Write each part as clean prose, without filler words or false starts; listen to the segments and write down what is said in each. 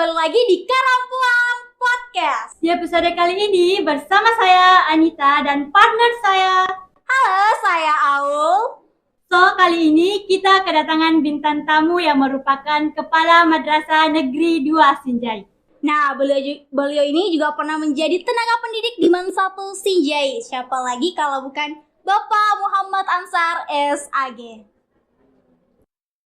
kembali lagi di Karampuang Podcast. Di episode kali ini bersama saya Anita dan partner saya. Halo, saya Aul. So, kali ini kita kedatangan bintang tamu yang merupakan Kepala Madrasah Negeri 2 Sinjai. Nah, beliau ini juga pernah menjadi tenaga pendidik di MAN 1 Sinjai. Siapa lagi kalau bukan Bapak Muhammad Ansar SAG.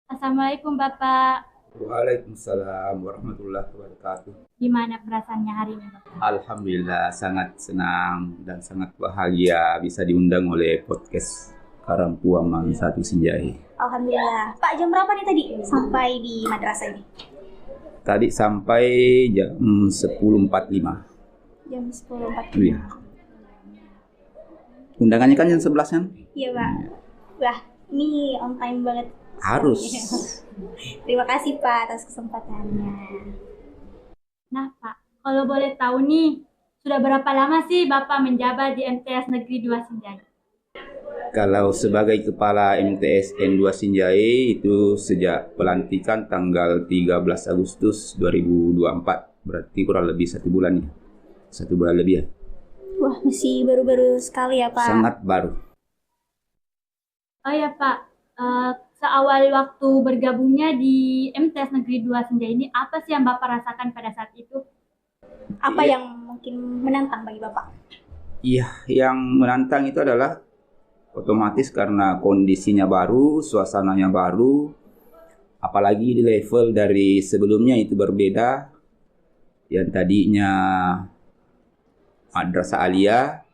Assalamualaikum Bapak. Waalaikumsalam warahmatullahi wabarakatuh. Gimana perasaannya hari ini Bapak? Alhamdulillah sangat senang dan sangat bahagia bisa diundang oleh podcast Karampuang MAN 1 Sinjai. Alhamdulillah. Pak, jam berapa nih tadi sampai di madrasah ini? Tadi sampai jam 10.45. Jam 10.45. Iya. Undangannya kan jam 11 kan? Iya, Pak. Wah, ini on time banget. Harus. Terima kasih Pak atas kesempatannya. Nah Pak, kalau boleh tahu nih, sudah berapa lama sih Bapak menjabat di MTS Negeri 2 Sinjai? Kalau sebagai Kepala MTS N2 Sinjai itu sejak pelantikan tanggal 13 Agustus 2024. Berarti kurang lebih 1 bulan ya. 1 bulan lebih ya. Wah, masih baru-baru sekali ya Pak. Sangat baru. Oh ya Pak, seawal waktu bergabungnya di MTS Negeri 2 Sinjai ini, apa sih yang Bapak rasakan pada saat itu? Apa yang mungkin menantang bagi Bapak? Iya, yang menantang itu adalah otomatis karena kondisinya baru, suasananya baru, apalagi di level dari sebelumnya itu berbeda. Yang tadinya Madrasah Aliyah,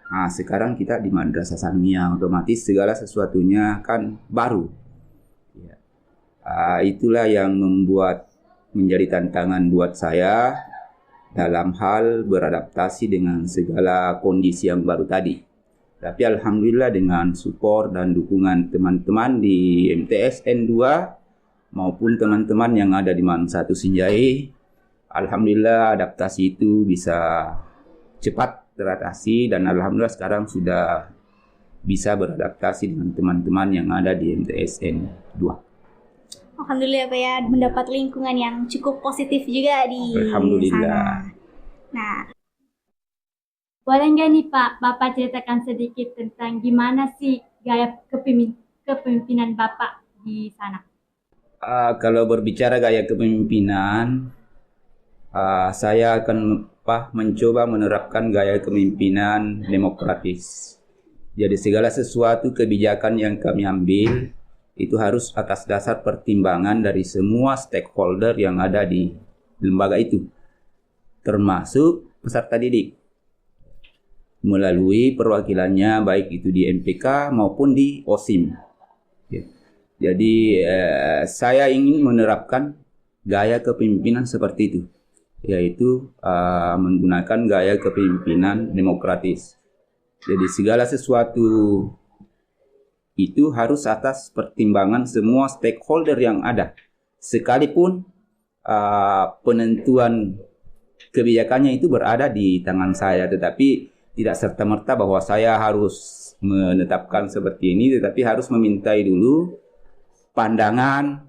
nah sekarang kita di Madrasah Sanawiyah, otomatis segala sesuatunya kan baru. Ya. Itulah yang membuat menjadi tantangan buat saya dalam hal beradaptasi dengan segala kondisi yang baru tadi. Tapi alhamdulillah dengan support dan dukungan teman-teman di MTS N2 maupun teman-teman yang ada di MAN 1 Sinjai, alhamdulillah adaptasi itu bisa cepat teratasi dan alhamdulillah sekarang sudah bisa beradaptasi dengan teman-teman yang ada di MTS N2. Alhamdulillah Pak ya, mendapat lingkungan yang cukup positif juga di Alhamdulillah. sana. Nah, Boleh nggak nih Pak, Bapak ceritakan sedikit tentang gimana sih gaya kepemimpinan Bapak di sana? Kalau berbicara gaya kepemimpinan, saya akan mencoba menerapkan gaya kepemimpinan demokratis. Jadi segala sesuatu kebijakan yang kami ambil itu harus atas dasar pertimbangan dari semua stakeholder yang ada di lembaga itu, termasuk peserta didik, melalui perwakilannya baik itu di MPK maupun di OSIM. Jadi saya ingin menerapkan gaya kepemimpinan seperti itu, yaitu menggunakan gaya kepemimpinan demokratis. Jadi segala sesuatu itu harus atas pertimbangan semua stakeholder yang ada. Sekalipun penentuan kebijakannya itu berada di tangan saya, tetapi tidak serta-merta bahwa saya harus menetapkan seperti ini, tetapi harus memintai dulu pandangan,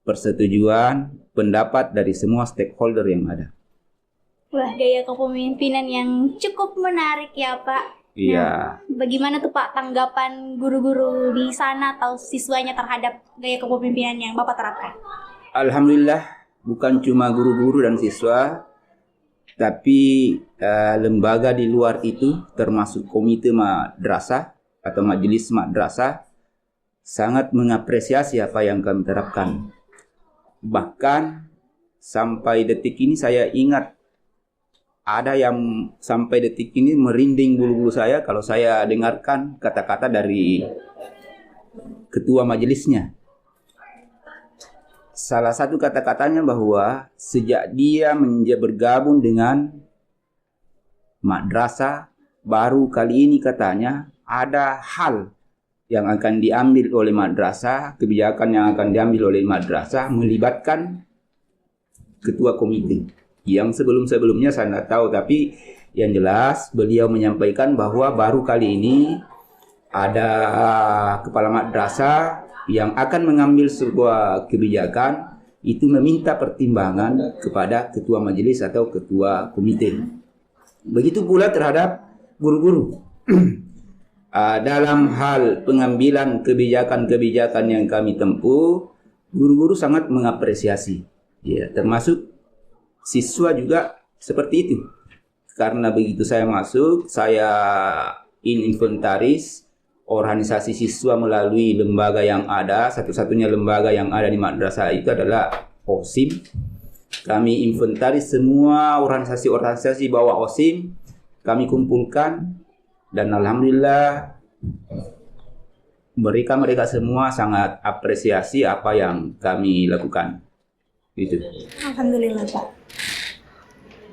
persetujuan, pendapat dari semua stakeholder yang ada. wah gaya kepemimpinan yang cukup menarik ya Pak. Iya. Nah, bagaimana tuh Pak tanggapan guru-guru di sana atau siswanya terhadap gaya kepemimpinan yang Bapak terapkan? Alhamdulillah, bukan cuma guru-guru dan siswa, tapi lembaga di luar itu termasuk komite madrasah atau majelis madrasah sangat mengapresiasi apa yang kami terapkan. Bahkan sampai detik ini saya ingat ada yang sampai detik ini merinding bulu-bulu saya kalau saya dengarkan kata-kata dari ketua majelisnya. Salah satu kata-katanya bahwa sejak dia bergabung dengan madrasah baru kali ini, katanya ada hal yang akan diambil oleh madrasah, kebijakan yang akan diambil oleh madrasah melibatkan ketua komite. Yang sebelum-sebelumnya saya tidak tahu, tapi yang jelas beliau menyampaikan bahwa baru kali ini ada kepala madrasah yang akan mengambil sebuah kebijakan itu meminta pertimbangan kepada ketua majelis atau ketua komite. Begitu pula terhadap guru-guru. Dalam hal pengambilan kebijakan-kebijakan yang kami tempuh, guru-guru sangat mengapresiasi. Ya, termasuk siswa juga seperti itu. Karena begitu saya masuk, saya inventaris organisasi siswa melalui lembaga yang ada. Satu-satunya lembaga yang ada di madrasah itu adalah OSIM. Kami inventaris semua organisasi-organisasi bawah OSIM, kami kumpulkan, dan alhamdulillah mereka semua sangat apresiasi apa yang kami lakukan. Gitu. Alhamdulillah Pak.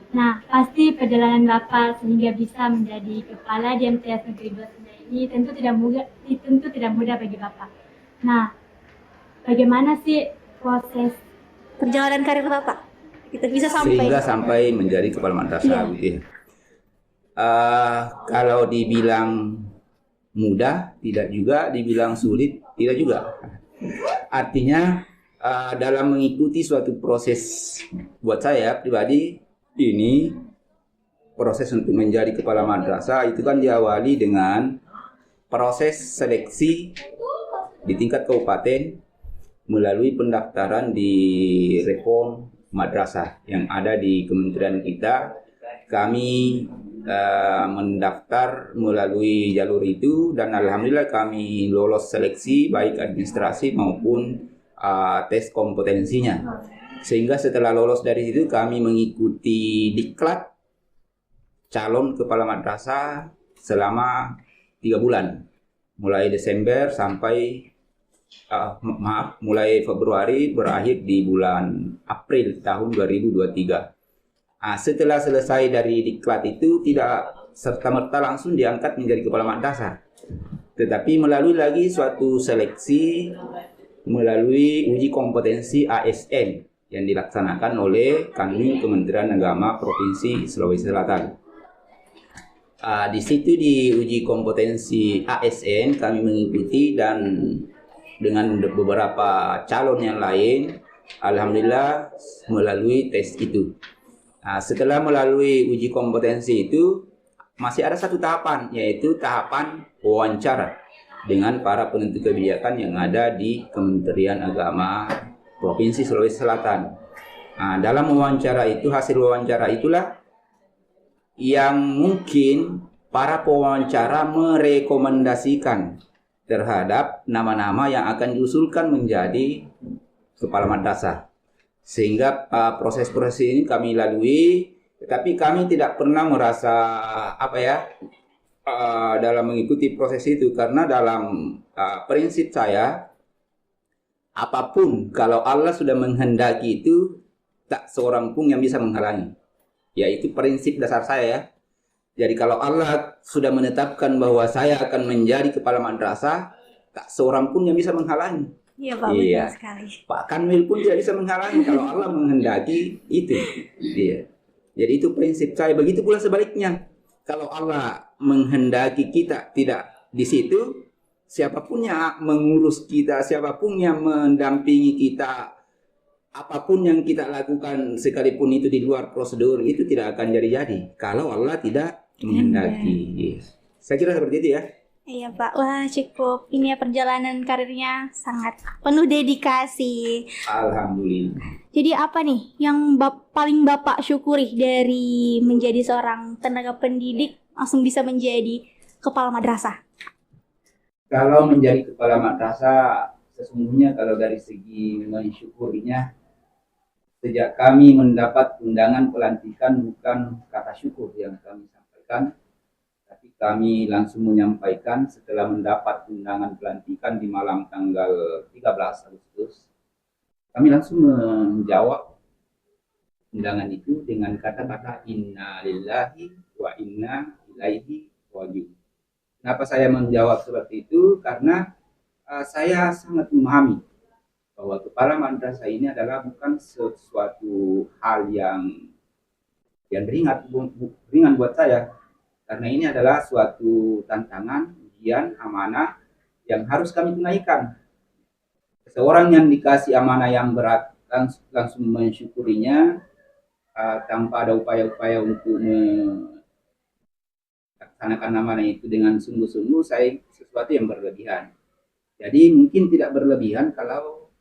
Nah, pasti perjalanan Bapak sehingga bisa menjadi kepala di MTS Negeri 2 Sendai ini tentu tidak mudah bagi Bapak. Nah, bagaimana sih proses Perjalanan karir Bapak kita bisa sampai sehingga sampai menjadi kepala madrasah. Gitu ya. Kalau dibilang mudah, tidak juga, dibilang sulit, tidak juga. Artinya dalam mengikuti suatu proses, buat saya pribadi ini proses untuk menjadi kepala madrasah itu kan diawali dengan proses seleksi di tingkat kabupaten melalui pendaftaran di Reform Madrasah yang ada di kementerian kita. Kami mendaftar melalui jalur itu dan alhamdulillah kami lolos seleksi baik administrasi maupun tes kompetensinya. Sehingga setelah lolos dari situ kami mengikuti diklat calon kepala madrasah selama 3 bulan. Mulai Desember sampai mulai Februari berakhir di bulan April tahun 2023. Setelah selesai dari diklat itu tidak serta-merta langsung diangkat menjadi kepala madrasah. Tetapi melalui lagi suatu seleksi melalui uji kompetensi ASN yang dilaksanakan oleh kami Kementerian Agama Provinsi Sulawesi Selatan. Di situ di uji kompetensi ASN kami mengikuti dan dengan beberapa calon yang lain, alhamdulillah melalui tes itu. Setelah melalui uji kompetensi itu masih ada satu tahapan, yaitu tahapan wawancara dengan para penentu kebijakan yang ada di Kementerian Agama Provinsi Sulawesi Selatan. Dalam wawancara itu, hasil wawancara itulah yang mungkin para pewawancara merekomendasikan terhadap nama-nama yang akan diusulkan menjadi kepala madrasah. Sehingga proses-proses ini kami lalui, tetapi kami tidak pernah merasa dalam mengikuti proses itu, karena dalam prinsip saya, apapun kalau Allah sudah menghendaki itu tak seorang pun yang bisa menghalangi. Yaitu prinsip dasar saya ya. Jadi kalau Allah sudah menetapkan bahwa saya akan menjadi kepala madrasah, tak seorang pun yang bisa menghalangi. Iya Pak, betul sekali. Pak Kanwil pun tidak bisa menghalangi kalau Allah menghendaki itu. Iya. Jadi itu prinsip saya. Begitu pula sebaliknya. Kalau Allah menghendaki kita tidak di situ, siapapun yang mengurus kita, siapapun yang mendampingi kita, apapun yang kita lakukan sekalipun itu di luar prosedur, itu tidak akan jadi-jadi kalau Allah tidak menghendaki. Saya kira seperti itu ya. Iya Pak, wah cukup. Ini ya perjalanan karirnya sangat penuh dedikasi. Alhamdulillah. Jadi apa nih yang paling Bapak syukuri dari menjadi seorang tenaga pendidik langsung bisa menjadi kepala madrasah? Kalau menjadi kepala madrasah, sesungguhnya kalau dari segi mensyukurinya, sejak kami mendapat undangan pelantikan bukan kata syukur yang kami sampaikan, tapi kami langsung menyampaikan setelah mendapat undangan pelantikan di malam tanggal 13 Agustus. Kami langsung menjawab undangan itu dengan kata-kata inna lillahi wa inna ilaihi raji'un. Kenapa saya menjawab seperti itu? Karena saya sangat memahami bahwa kepala madrasah ini adalah bukan sesuatu hal yang ringan buat saya. Karena ini adalah suatu tantangan, ujian, amanah yang harus kami tunaikan. Seorang yang dikasih amanah yang berat langsung mensyukurinya tanpa ada upaya-upaya untuk melaksanakan amanah itu dengan sungguh-sungguh, saya sesuatu yang berlebihan. Jadi mungkin tidak berlebihan kalau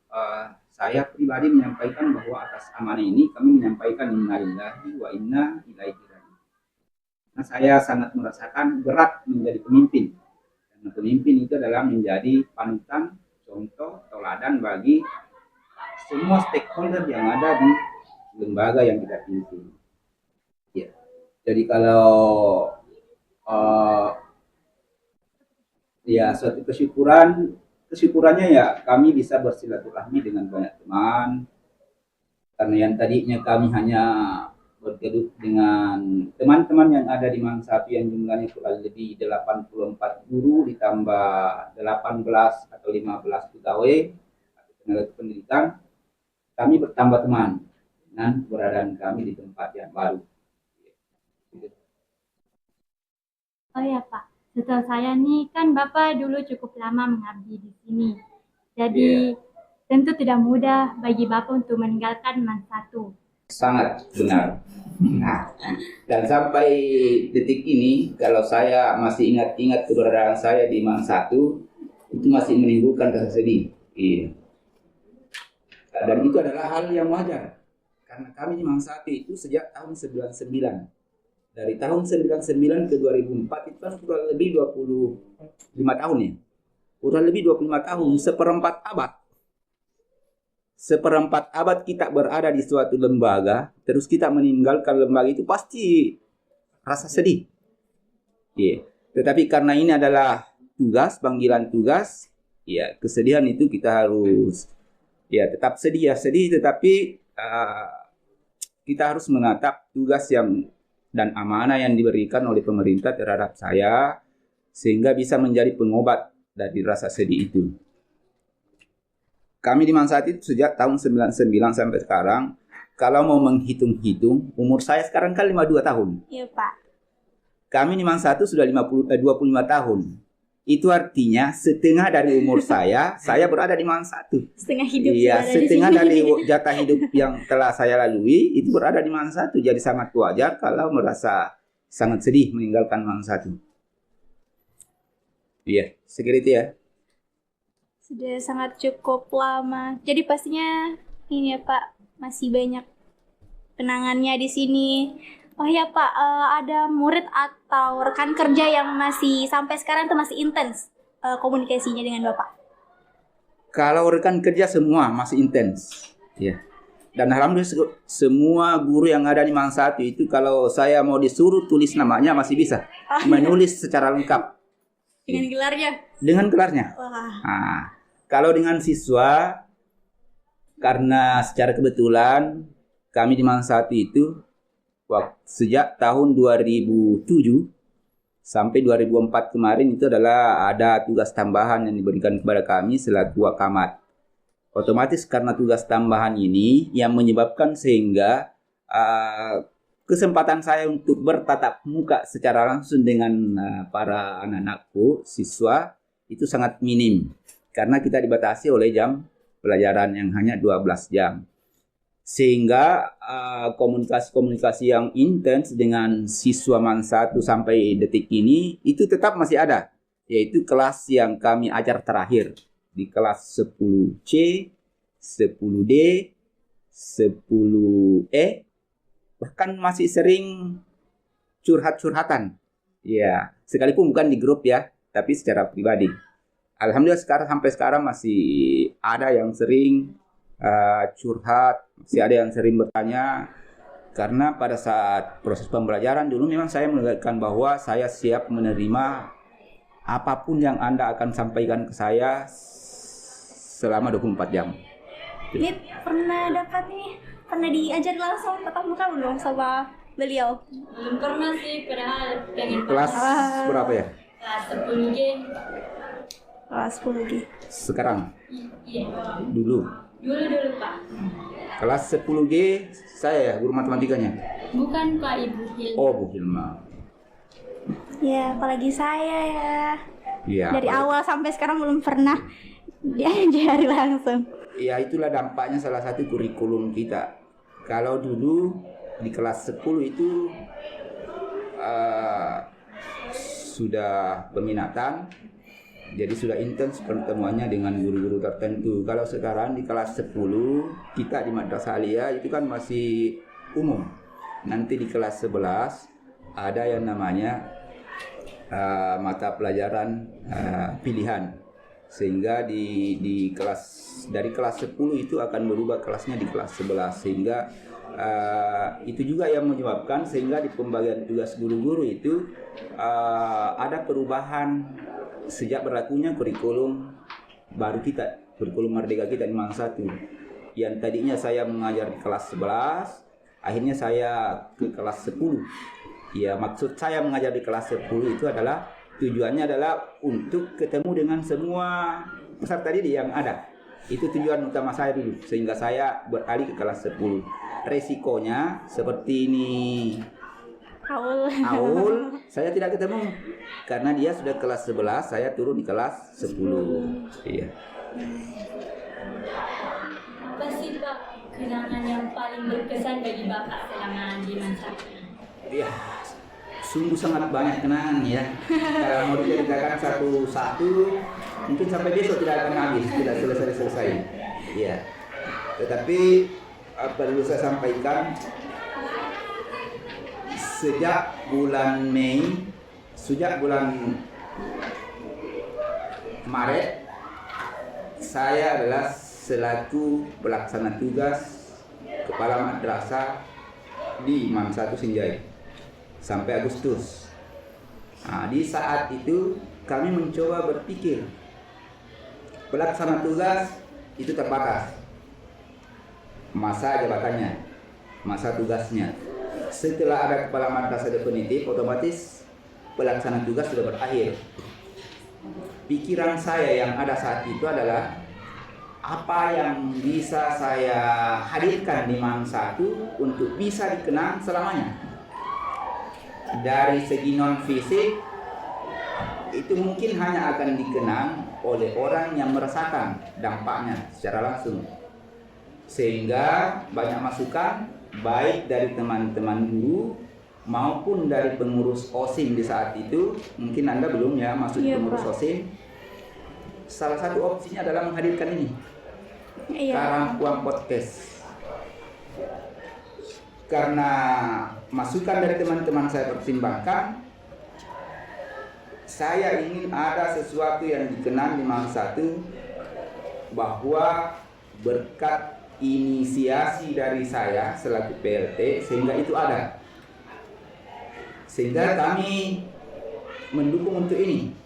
saya pribadi menyampaikan bahwa atas amanah ini kami menyampaikan inna lillahi wa inna ilaihi raji'un. Nah, saya sangat merasakan berat menjadi pemimpin. Karena pemimpin itu adalah menjadi panutan, contoh, teladan bagi semua stakeholder yang ada di lembaga yang kita pimpin. Ya. Jadi kalau ya suatu kesyukurannya ya kami bisa bersilaturahmi dengan banyak teman, karena yang tadinya kami hanya bergelut dengan teman-teman yang ada di Mangsapi yang jumlahnya kurang lebih 84 guru ditambah 18 atau 15 pegawai atau tenaga pendidikan, kami bertambah teman dengan keberadaan kami di tempat yang baru. Oh ya Pak, setahu saya nih kan Bapak dulu cukup lama mengabdi di sini. Jadi tentu tidak mudah bagi Bapak untuk meninggalkan Man 1. Sangat benar. Nah, dan sampai detik ini kalau saya masih ingat-ingat keberadaan saya di Man 1, itu masih menimbulkan rasa sedih. Iya. Dan itu adalah hal yang wajar. Karena kami di Man 1 itu sejak tahun 99. Dari tahun 99 ke 2004 itu kan kurang lebih 25 tahun ya. Kurang lebih 25 tahun, seperempat abad kita berada di suatu lembaga, terus kita meninggalkan lembaga itu pasti rasa sedih. Yeah. Tetapi karena ini adalah tugas, panggilan tugas, ya kesedihan itu kita harus ya tetap sedih tetapi kita harus menatap tugas yang dan amanah yang diberikan oleh pemerintah terhadap saya sehingga bisa menjadi pengobat dari rasa sedih itu. Kami di Man 1 itu sejak tahun 99 sampai sekarang, kalau mau menghitung-hitung, umur saya sekarang kan 52 tahun. Iya, Pak. Kami di Man 1 sudah 25 tahun. Itu artinya setengah dari umur saya berada di Man 1. Setengah hidup. Iya, setengah dari jatah hidup yang telah saya lalui itu berada di Man 1. Jadi sangat wajar kalau merasa sangat sedih meninggalkan Man 1. Iya, segitu itu ya. Sudah sangat cukup lama. Jadi pastinya ini ya Pak, masih banyak kenangannya di sini. Oh ya Pak, ada murid atau rekan kerja yang masih sampai sekarang tuh masih intens komunikasinya dengan Bapak? Kalau rekan kerja semua masih intens, ya. Dan alhamdulillah semua guru yang ada di Man 1 itu kalau saya mau disuruh tulis namanya masih bisa menulis secara lengkap. Dengan gelarnya? Dengan gelarnya. Wah. Nah, kalau dengan siswa, karena secara kebetulan kami di Man 1 itu sejak tahun 2007 sampai 2004 kemarin itu adalah ada tugas tambahan yang diberikan kepada kami selaku wakamat. Otomatis karena tugas tambahan ini yang menyebabkan sehingga kesempatan saya untuk bertatap muka secara langsung dengan para anak-anakku, siswa, itu sangat minim. Karena kita dibatasi oleh jam pelajaran yang hanya 12 jam. Sehingga komunikasi-komunikasi yang intens dengan siswa Man 1 sampai detik ini itu tetap masih ada. Yaitu kelas yang kami ajar terakhir. Di kelas 10C, 10D, 10E, bahkan masih sering curhat-curhatan. Ya, sekalipun bukan di grup ya, tapi secara pribadi. Alhamdulillah sampai sekarang masih ada yang sering curhat, masih ada yang sering bertanya. Karena pada saat proses pembelajaran dulu memang saya menegaskan bahwa saya siap menerima apapun yang Anda akan sampaikan ke saya selama 24 jam. Ini pernah diajar langsung tatap muka belum sama beliau? Belum pernah sih, padahal pengen. Kelas berapa ya? Kelas 10G. Kelas 10G. Sekarang? Iya. Dulu Pak. Kelas 10G saya ya, guru matematikanya. Bukan Pak, Ibu Hilma. Oh, Bu Hilma. Ya, apalagi saya ya. Iya. Dari awal sampai sekarang belum pernah diajari langsung. ya itulah dampaknya salah satu kurikulum kita. Kalau dulu di kelas 10 itu sudah peminatan, jadi sudah intens pertemuannya dengan guru-guru tertentu. Kalau sekarang di kelas 10 kita di Madrasah Aliyah itu kan masih umum. Nanti di kelas 11 ada yang namanya mata pelajaran pilihan, sehingga di kelas dari kelas 10 itu akan berubah kelasnya di kelas 11, sehingga itu juga yang menyebabkan sehingga di pembagian tugas guru-guru itu ada perubahan sejak berlakunya kurikulum baru kita, kurikulum merdeka kita di Mangsa 1. Yang tadinya saya mengajar di kelas 11, akhirnya saya ke kelas 10. Ya, maksud saya mengajar di kelas 10 itu adalah tujuannya adalah untuk ketemu dengan semua peserta didik yang ada. Itu tujuan utama saya dulu, sehingga saya beralih ke kelas 10. Resikonya seperti ini, Aul saya tidak ketemu karena dia sudah kelas 11, saya turun di kelas 10. Iya. Apa sih Pak kenangan yang paling berkesan bagi Bapak selama di Mangsa? Iya. Sungguh sangat banyak kenangan ya. Kalau mau diceritakan satu-satu mungkin sampai besok tidak akan habis, tidak selesai. Iya. Tetapi perlu saya sampaikan, sejak bulan Maret, saya adalah selaku pelaksana tugas kepala madrasah di Mangsa 1 Sinjai sampai Agustus. Nah, di saat itu kami mencoba berpikir, pelaksana tugas itu terbatas masa jabatannya, masa tugasnya. Setelah ada kepala madrasah definitif, otomatis pelaksana tugas sudah berakhir. Pikiran saya yang ada saat itu adalah apa yang bisa saya hadirkan di Mangsa 1 untuk bisa dikenang selamanya. Dari segi non fisik itu mungkin hanya akan dikenang oleh orang yang merasakan dampaknya secara langsung, sehingga banyak masukan baik dari teman-teman guru maupun dari pengurus OSIM di saat itu. Mungkin Anda belum ya masuk pengurus OSIM. Salah satu opsinya adalah menghadirkan ini, Karangkuang Podcast. Karena masukan dari teman-teman saya pertimbangkan, saya ingin ada sesuatu yang dikenang di Mangsa 1, bahwa berkat inisiasi dari saya selaku PLT sehingga itu ada, sehingga kami mendukung untuk ini.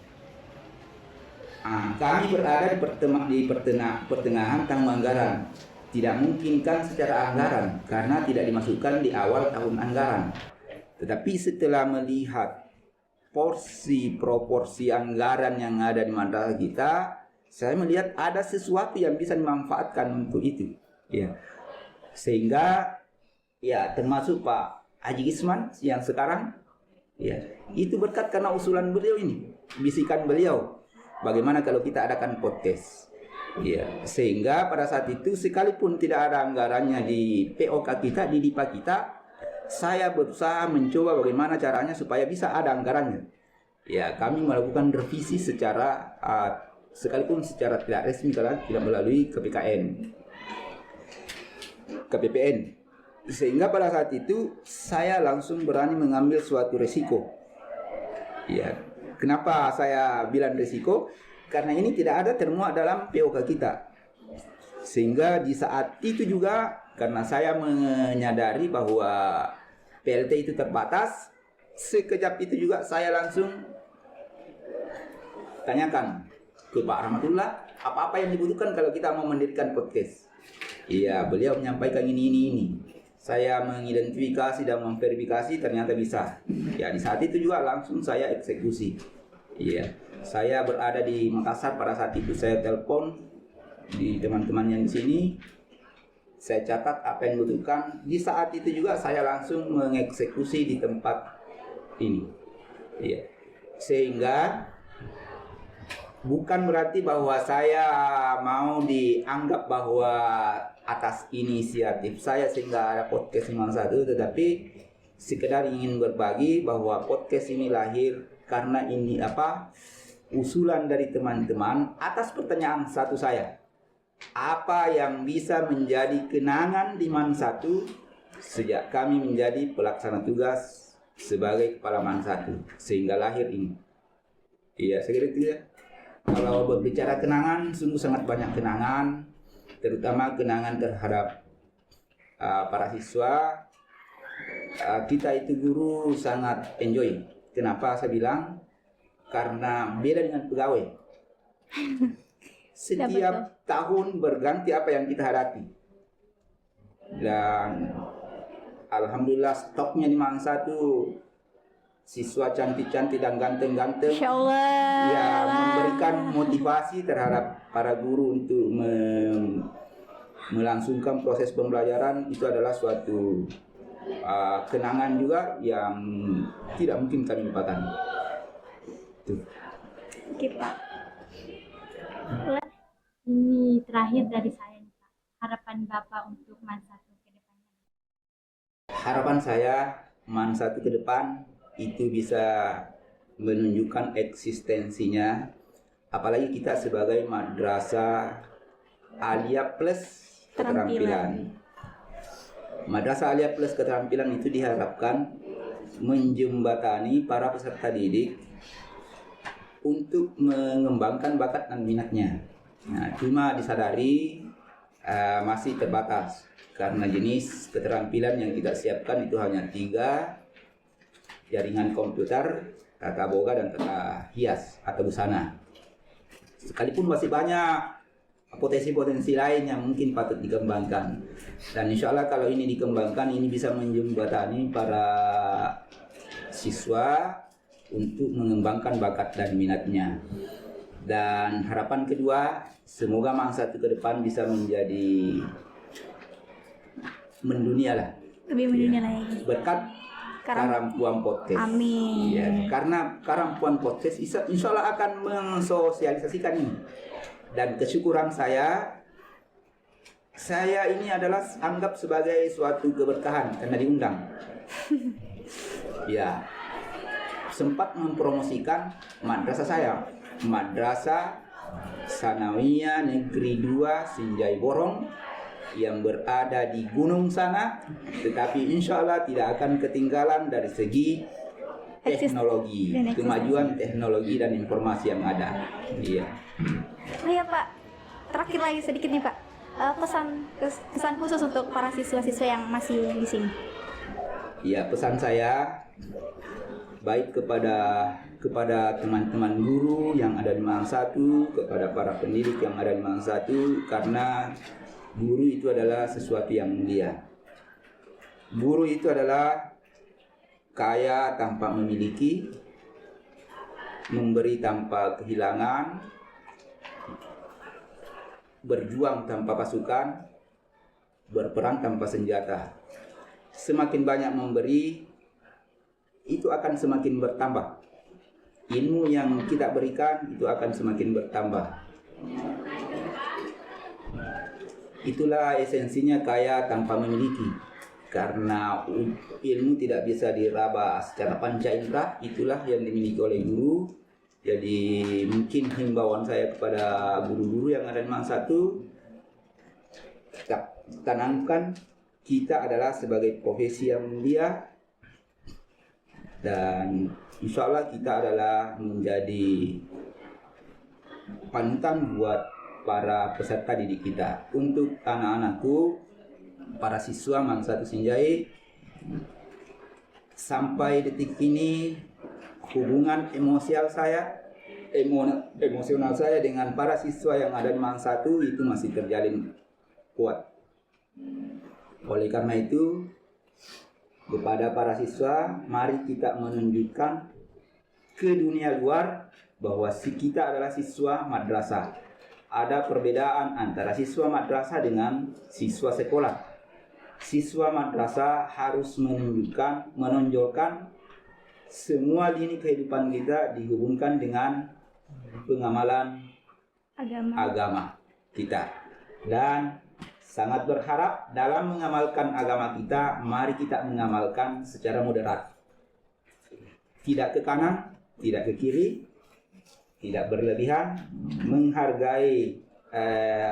Kami berada di pertengahan tahun anggaran, tidak mungkin kan secara anggaran karena tidak dimasukkan di awal tahun anggaran. Tetapi setelah melihat proporsi anggaran yang ada di madrasah kita, saya melihat ada sesuatu yang bisa dimanfaatkan untuk itu. Ya, sehingga ya termasuk Pak Haji Isman yang sekarang, ya itu berkat karena usulan beliau ini, bisikan beliau, bagaimana kalau kita adakan podcast. Ya, sehingga pada saat itu sekalipun tidak ada anggarannya di POK kita, di DIPA kita, saya berusaha mencoba bagaimana caranya supaya bisa ada anggarannya. Ya, kami melakukan revisi secara sekalipun secara tidak resmi karena tidak melalui KPPN. Sehingga pada saat itu saya langsung berani mengambil suatu resiko. Ya, kenapa saya bilang resiko? Karena ini tidak ada termuat dalam POK kita. Sehingga di saat itu juga karena saya menyadari bahwa PLT itu terbatas, sekejap itu juga saya langsung tanyakan ke Pak Rahmatullah, apa-apa yang dibutuhkan kalau kita mau mendirikan podcast. Iya, beliau menyampaikan ini. Saya mengidentifikasi dan memverifikasi, ternyata bisa. Ya, di saat itu juga langsung saya eksekusi. Iya, saya berada di Makassar pada saat itu. Saya telepon di teman-teman yang di sini. Saya catat apa yang dibutuhkan. Di saat itu juga saya langsung mengeksekusi di tempat ini. Iya. Sehingga Bukan berarti bahwa saya mau dianggap bahwa atas inisiatif saya sehingga ada podcast Imam Satu, tetapi sekedar ingin berbagi bahwa podcast ini lahir karena ini usulan dari teman-teman atas pertanyaan satu saya. Apa yang bisa menjadi kenangan di Man Satu sejak kami menjadi pelaksana tugas sebagai kepala Man Satu sehingga lahir ini. Iya, saya kira itu ya. Kalau berbicara kenangan, sungguh sangat banyak kenangan, terutama kenangan terhadap para siswa. Kita itu guru sangat enjoy. Kenapa saya bilang? Karena beda dengan pegawai. Setiap tahun berganti apa yang kita hadapi. Dan alhamdulillah stoknya di Man Satu siswa cantik-cantik dan ganteng-ganteng. Insya Allah. Ya, memberikan motivasi terhadap para guru untuk melangsungkan proses pembelajaran. Itu adalah suatu kenangan juga yang tidak mungkin kami lupakan. Tuh. Oke Pak. Ini terakhir dari saya nih Pak. Harapan Bapak untuk Man Satu ke depannya. Harapan saya Man Satu ke depan itu bisa menunjukkan eksistensinya, apalagi kita sebagai madrasah aliyah plus keterampilan. Madrasah aliyah plus keterampilan itu diharapkan menjembatani para peserta didik untuk mengembangkan bakat dan minatnya. Nah, cuma disadari masih terbatas karena jenis keterampilan yang kita siapkan itu hanya 3, jaringan komputer, tata boga, dan tata hias atau busana. Sekalipun masih banyak potensi-potensi lain yang mungkin patut dikembangkan. Dan insya Allah kalau ini dikembangkan, ini bisa menjembatani para siswa untuk mengembangkan bakat dan minatnya. Dan harapan kedua, semoga Man Satu ke depan bisa menjadi mendunia lah. Lebih mendunia lagi. Berkat Karampuan Podcast. Amin. Ya, karena Karampuan Podcast insya Allah akan mensosialisasikan ini. Dan kesyukuran saya ini adalah anggap sebagai suatu keberkahan karena diundang. Ya, sempat mempromosikan madrasah saya, Madrasah Sanawiyah Negeri 2 Sinjai Borong, yang berada di gunung sana, tetapi insya Allah tidak akan ketinggalan dari segi teknologi, kemajuan teknologi dan informasi yang ada. Iya. Oh ya Pak, terakhir lagi sedikit nih Pak, pesan khusus untuk para siswa-siswa yang masih di sini. Ya, pesan saya baik kepada teman-teman guru yang ada di Man Satu, kepada para pendidik yang ada di Man Satu, karena guru itu adalah sesuatu yang mulia. Guru itu adalah kaya tanpa memiliki, memberi tanpa kehilangan, berjuang tanpa pasukan, berperang tanpa senjata. Semakin banyak memberi, itu akan semakin bertambah. Ilmu yang kita berikan itu akan semakin bertambah. Itulah esensinya kaya tanpa memiliki. Karena ilmu tidak bisa diraba secara panca indera, itulah yang dimiliki oleh guru. Jadi mungkin himbauan saya kepada guru-guru yang ada di Man Satu, tanamkan kita adalah sebagai profesi yang mulia, dan insya Allah kita adalah menjadi panutan buat para peserta didik kita. Untuk anak-anakku, para siswa Man Satu Sinjai, sampai detik ini hubungan emosional saya dengan para siswa yang ada di Man Satu itu masih terjalin kuat. Oleh karena itu, kepada para siswa, mari kita menunjukkan ke dunia luar bahwa kita adalah siswa madrasah. Ada perbedaan antara siswa madrasah dengan siswa sekolah. Siswa madrasah harus menonjolkan semua lini kehidupan kita dihubungkan dengan pengamalan Agama. agama kita. Dan sangat berharap dalam mengamalkan agama kita, mari kita mengamalkan secara moderat. Tidak ke kanan, tidak ke kiri, tidak berlebihan, menghargai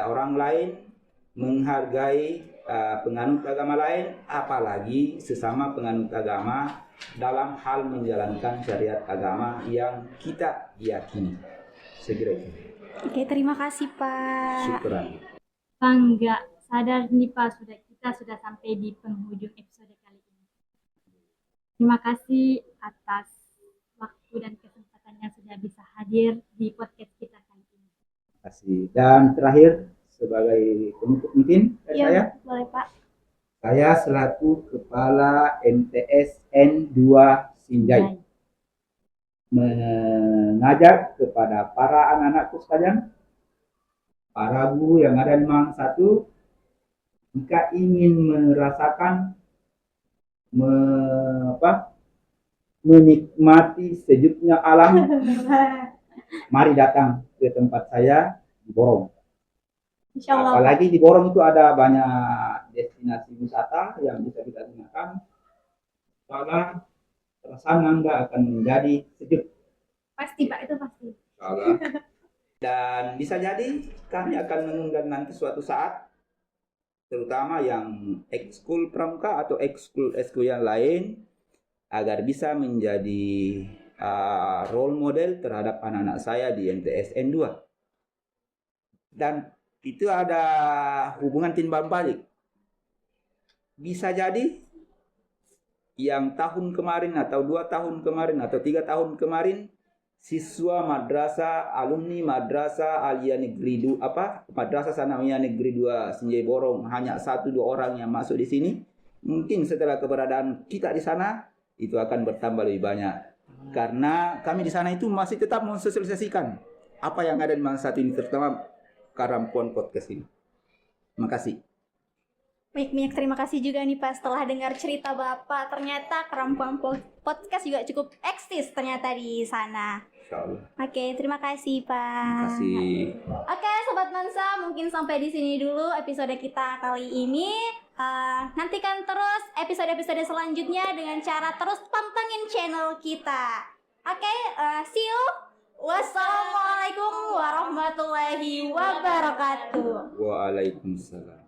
orang lain, menghargai penganut agama lain, apalagi sesama penganut agama dalam hal menjalankan syariat agama yang kita yakini. Segera itu. Oke, terima kasih Pak. Syukran. Pak nggak sadar nih Pak, kita sudah sampai di penghujung episode kali ini. Terima kasih atas waktu dan kesempatannya sudah bisa hadir di podcast kita kali ini. Terima kasih. Dan terakhir, sebagai penutup mungkin Iya, saya. boleh Pak. Saya selaku Kepala MTS N2 Sinjai mengajak kepada para anak-anakku sekalian, para guru yang ada di Malang 1, jika ingin merasakan menikmati sejuknya alam, mari datang ke tempat saya di Borong. Insya Allah. Apalagi di Borong itu ada banyak destinasi wisata yang bisa kita gunakan. Soalnya perasaan Anda akan menjadi sejuk. Pasti Pak, itu pasti. Dan bisa jadi kami akan mengundang nanti suatu saat, terutama yang ekskul pramuka atau ekskul yang lain, agar bisa menjadi role model terhadap anak-anak saya di MTS N2. Dan itu ada hubungan timbal balik. Bisa jadi yang tahun kemarin atau 2 tahun kemarin atau 3 tahun kemarin siswa madrasah, alumni madrasah Alia Negeri 2 Madrasah Sanawiyah Negeri 2 Sinjai Borong hanya 1-2 orang yang masuk di sini. Mungkin setelah keberadaan kita di sana itu akan bertambah lebih banyak. Karena kami di sana itu masih tetap mensosialisasikan apa yang ada di Malang 1 ini, terutama Karampuan Podcast ini. Terima kasih. Banyak terima kasih juga nih Pak, setelah dengar cerita Bapak, ternyata Kerampuan Podcast juga cukup eksis ternyata di sana. Insyaallah. Oke, terima kasih Pak. Terima kasih. Oke, Sobat Mansa, mungkin sampai di sini dulu episode kita kali ini. Nantikan terus episode-episode selanjutnya dengan cara terus pantengin channel kita. Oke, see you. Wassalamualaikum warahmatullahi wabarakatuh. Waalaikumsalam.